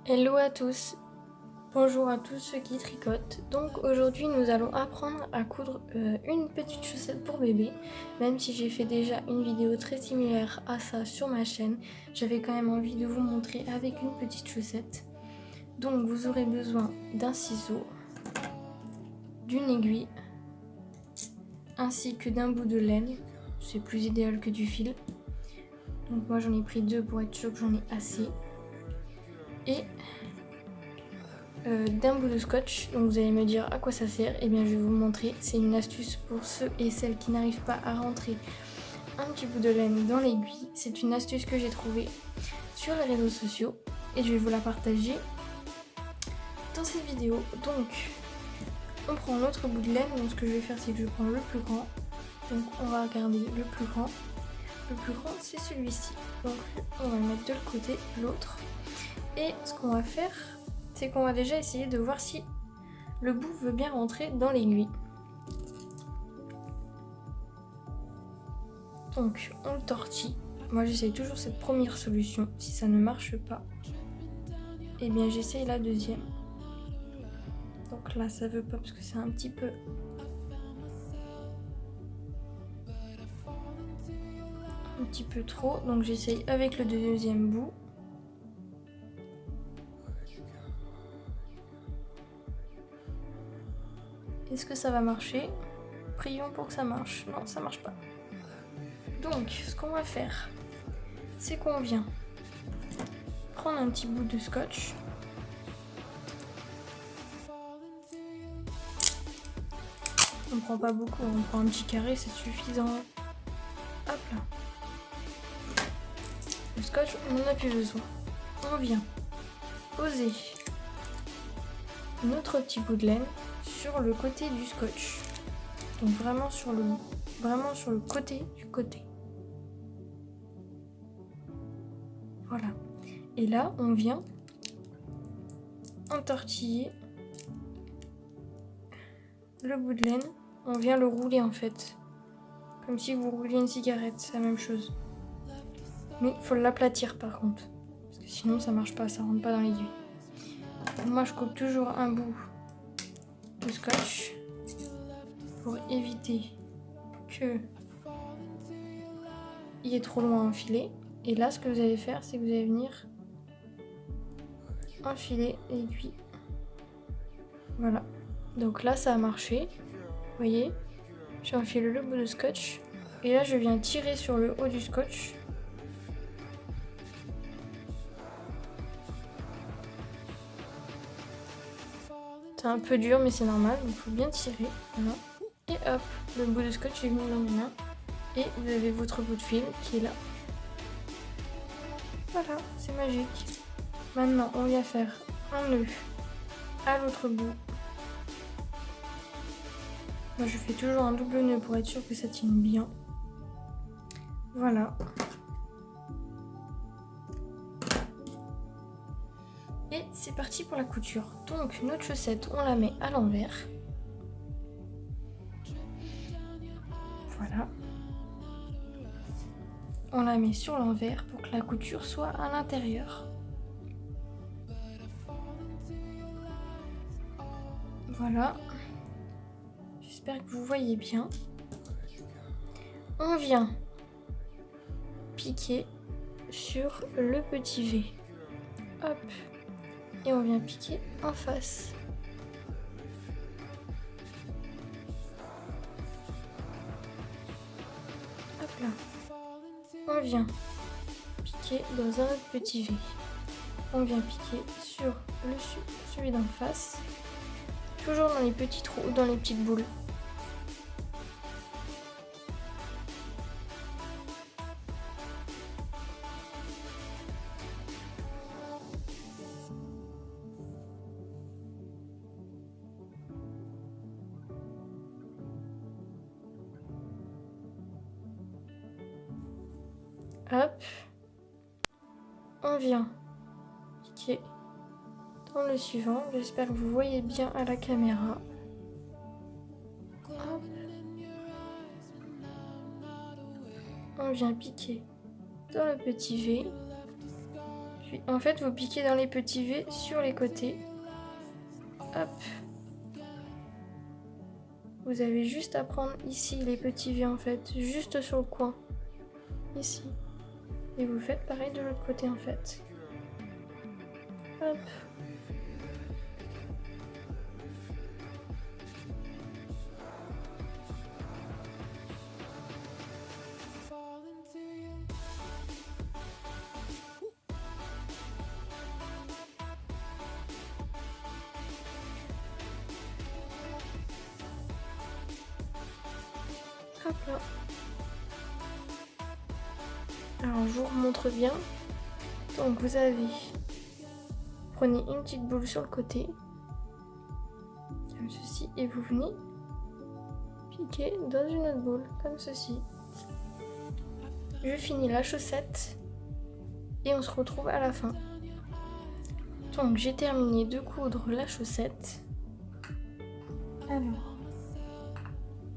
Hello à tous, bonjour à tous ceux qui tricotent. Donc aujourd'hui nous allons apprendre à coudre une petite chaussette pour bébé. Même si j'ai fait déjà une vidéo très similaire à ça sur ma chaîne, j'avais quand même envie de vous montrer avec une petite chaussette. Donc vous aurez besoin d'un ciseau, d'une aiguille, ainsi que d'un bout de laine. C'est plus idéal que du fil. Donc moi j'en ai pris 2 pour être sûr que j'en ai assez. Et d'un bout de scotch. Donc vous allez me dire à quoi ça sert. Et bien je vais vous montrer. C'est une astuce pour ceux et celles qui n'arrivent pas à rentrer un petit bout de laine dans l'aiguille. C'est une astuce que j'ai trouvée sur les réseaux sociaux et je vais vous la partager dans cette vidéo. Donc on prend l'autre bout de laine. Donc ce que je vais faire, c'est que je prends le plus grand. Donc on va regarder le plus grand. Le plus grand, c'est celui-ci. Donc on va le mettre de l'autre côté, l'autre. Et ce qu'on va faire, c'est qu'on va déjà essayer de voir si le bout veut bien rentrer dans l'aiguille. Donc on le tortille. Moi j'essaye toujours cette première solution. Si ça ne marche pas, eh bien j'essaye la deuxième. Donc là ça veut pas parce que c'est un petit peu trop. Donc j'essaye avec le deuxième bout. Est-ce que ça va marcher? Prions pour que ça marche. Non, ça marche pas. Donc, ce qu'on va faire, c'est qu'on vient prendre un petit bout de scotch. On prend pas beaucoup, on prend un petit carré, c'est suffisant. Hop là. Le scotch, on n'en a plus besoin. On vient poser notre petit bout de laine sur le côté du scotch. Donc vraiment sur le côté du côté. Voilà. Et là, on vient entortiller le bout de laine. On vient le rouler en fait. Comme si vous rouliez une cigarette, c'est la même chose. Mais il faut l'aplatir par contre. Parce que sinon ça marche pas, ça rentre pas dans l'aiguille. Moi je coupe toujours un bout de scotch pour éviter que il est trop loin à enfiler. Et là ce que vous allez faire, c'est que vous allez venir enfiler l'aiguille. Voilà. Donc là ça a marché. Vous voyez, j'ai enfilé le bout de scotch. Et là je viens tirer sur le haut du scotch. C'est un peu dur mais c'est normal, donc il faut bien tirer. Voilà. Et hop, le bout de scotch est venu dans mes mains. Et vous avez votre bout de fil qui est là. Voilà, c'est magique. Maintenant, on vient faire un nœud à l'autre bout. Moi, je fais toujours un double nœud pour être sûr que ça tienne bien. Voilà. Et c'est parti pour la couture. Donc, notre chaussette, on la met à l'envers. Voilà. On la met sur l'envers pour que la couture soit à l'intérieur. Voilà. J'espère que vous voyez bien. On vient piquer sur le petit V. Hop. Et on vient piquer en face. Hop là. On vient piquer dans un autre petit V. On vient piquer sur celui d'en face. Toujours dans les petits trous, dans les petites boules. Hop, on vient piquer dans le suivant. J'espère que vous voyez bien à la caméra. Hop. On vient piquer dans le petit V Puis en fait vous piquez dans les petits V sur les côtés. Hop. Vous avez juste à prendre ici les petits V en fait, juste sur le coin. Ici. Et vous faites pareil de l'autre côté en fait. Hop. Hop là. Alors je vous remontre bien. Donc vous avez, prenez une petite boule sur le côté, comme ceci, et vous venez piquer dans une autre boule, comme ceci. Je finis la chaussette et on se retrouve à la fin. Donc j'ai terminé de coudre la chaussette. Alors,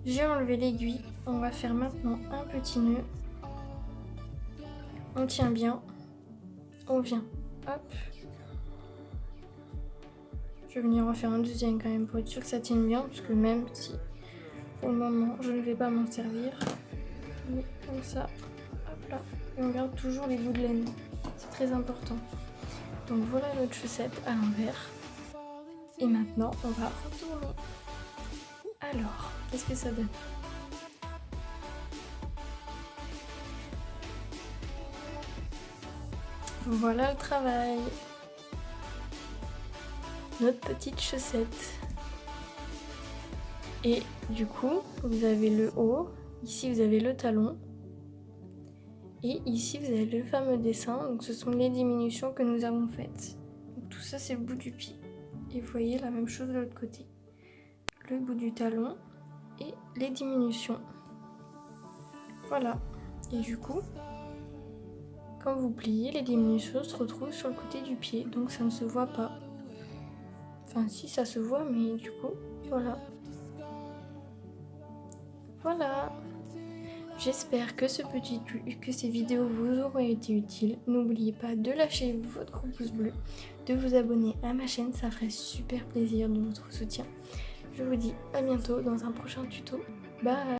j'ai enlevé l'aiguille. On va faire maintenant un petit nœud. On tient bien. On vient. Hop. Je vais venir en faire un deuxième quand même pour être sûr que ça tienne bien. Parce que même si pour le moment je ne vais pas m'en servir. Mais comme ça. Hop là. Et on garde toujours les bouts de laine. C'est très important. Donc voilà notre chaussette à l'envers. Et maintenant on va retourner. Alors, qu'est-ce que ça donne ? Voilà le travail. Notre petite chaussette. Et du coup, vous avez le haut. Ici, vous avez le talon. Et ici, vous avez le fameux dessin. Donc, ce sont les diminutions que nous avons faites. Donc, tout ça, c'est le bout du pied. Et vous voyez la même chose de l'autre côté. Le bout du talon et les diminutions. Voilà. Et du coup, quand vous pliez, les diminutions se retrouvent sur le côté du pied. Donc, ça ne se voit pas. Enfin, si, ça se voit, mais du coup, voilà. Voilà. J'espère que que ces vidéos vous auront été utiles. N'oubliez pas de lâcher votre gros pouce bleu, de vous abonner à ma chaîne, ça ferait super plaisir de votre soutien. Je vous dis à bientôt dans un prochain tuto. Bye!